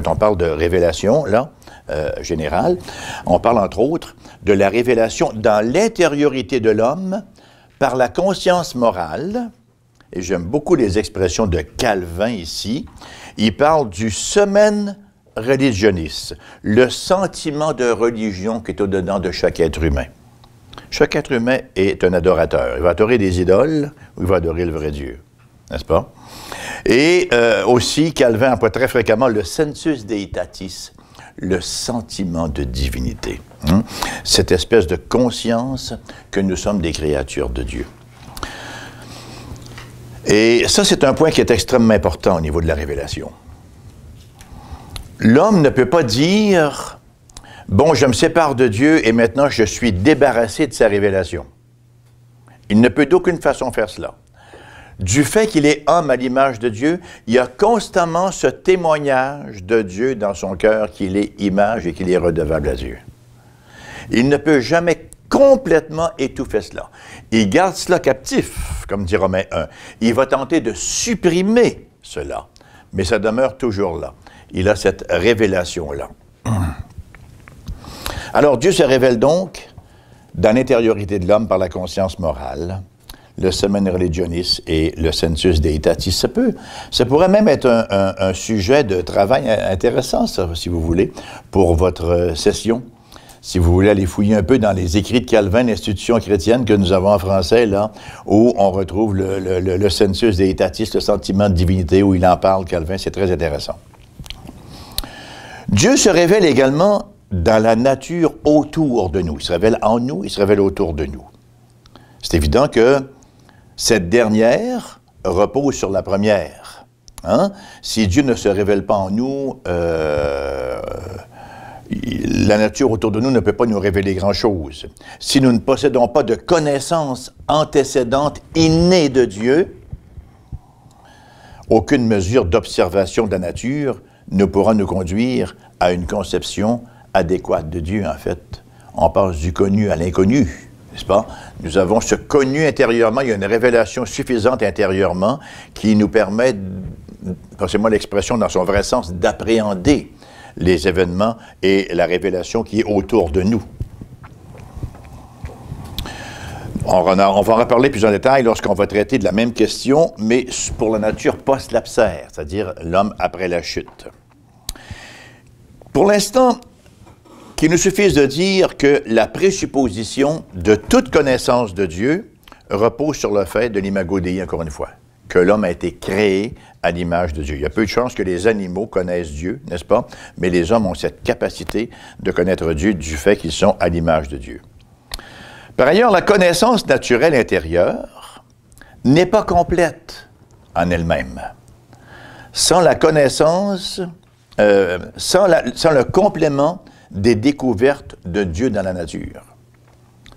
quand on parle de révélation, là, générale, on parle entre autres de la révélation dans l'intériorité de l'homme par la conscience morale, et j'aime beaucoup les expressions de Calvin ici. Il parle du semen religionis, le sentiment de religion qui est au-dedans de chaque être humain. Chaque être humain est un adorateur. Il va adorer des idoles ou il va adorer le vrai Dieu, n'est-ce pas? Et aussi, Calvin emploie très fréquemment le sensus deitatis, le sentiment de divinité. Cette espèce de conscience que nous sommes des créatures de Dieu. Et ça, c'est un point qui est extrêmement important au niveau de la révélation. L'homme ne peut pas dire « Bon, je me sépare de Dieu et maintenant je suis débarrassé de sa révélation ». Il ne peut d'aucune façon faire cela. Du fait qu'il est homme à l'image de Dieu, il y a constamment ce témoignage de Dieu dans son cœur qu'il est image et qu'il est redevable à Dieu. Il ne peut jamais complètement étouffer cela. Il garde cela captif, comme dit Romains 1. Il va tenter de supprimer cela, mais ça demeure toujours là. Il a cette révélation-là. Alors, Dieu se révèle donc dans l'intériorité de l'homme par la conscience morale, le semen religionis et le sensus deitatis. Ça pourrait même être un sujet de travail intéressant, ça, si vous voulez, pour votre session. Si vous voulez aller fouiller un peu dans les écrits de Calvin, l'institution chrétienne que nous avons en français, là, où on retrouve le sensus deitatis, le sentiment de divinité, où il en parle, Calvin, c'est très intéressant. Dieu se révèle également dans la nature autour de nous. Il se révèle en nous, il se révèle autour de nous. C'est évident que cette dernière repose sur la première. Hein? Si Dieu ne se révèle pas en nous, la nature autour de nous ne peut pas nous révéler grand-chose. Si nous ne possédons pas de connaissances antécédentes innées de Dieu, aucune mesure d'observation de la nature ne pourra nous conduire à une conception adéquate de Dieu, en fait. On passe du connu à l'inconnu, n'est-ce pas? Nous avons ce connu intérieurement, il y a une révélation suffisante intérieurement qui nous permet, passez-moi l'expression dans son vrai sens, d'appréhender les événements et la révélation qui est autour de nous. On va en reparler plus en détail lorsqu'on va traiter de la même question, mais pour la nature post-lapsaire, c'est-à-dire l'homme après la chute. Pour l'instant, qu'il nous suffise de dire que la présupposition de toute connaissance de Dieu repose sur le fait de l'imago Dei, encore une fois, que l'homme a été créé à l'image de Dieu. Il y a peu de chances que les animaux connaissent Dieu, n'est-ce pas? Mais les hommes ont cette capacité de connaître Dieu du fait qu'ils sont à l'image de Dieu. Par ailleurs, la connaissance naturelle intérieure n'est pas complète en elle-même. Sans la connaissance, sans le complément des découvertes de Dieu dans la nature.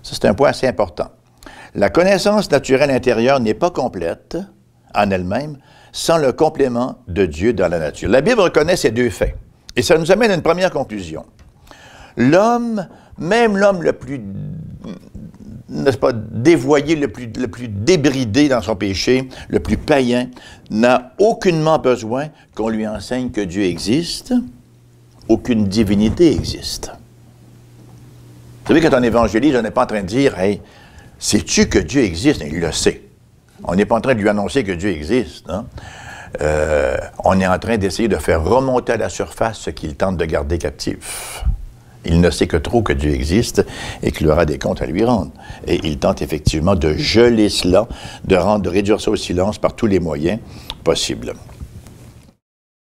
Ça, c'est un point assez important. La connaissance naturelle intérieure n'est pas complète en elle-même sans le complément de Dieu dans la nature. La Bible reconnaît ces deux faits. Et ça nous amène à une première conclusion. L'homme, même l'homme le plus, n'est-ce pas, dévoyé, le plus débridé dans son péché, le plus païen, n'a aucunement besoin qu'on lui enseigne que Dieu existe, aucune divinité existe. Vous savez, quand on évangélise, on n'est pas en train de dire « Hey, sais-tu que Dieu existe? » Il le sait. On n'est pas en train de lui annoncer que Dieu existe. Hein? On est en train d'essayer de faire remonter à la surface ce qu'il tente de garder captif. Il ne sait que trop que Dieu existe et qu'il aura des comptes à lui rendre. Et il tente effectivement de geler cela, de réduire ça au silence par tous les moyens possibles.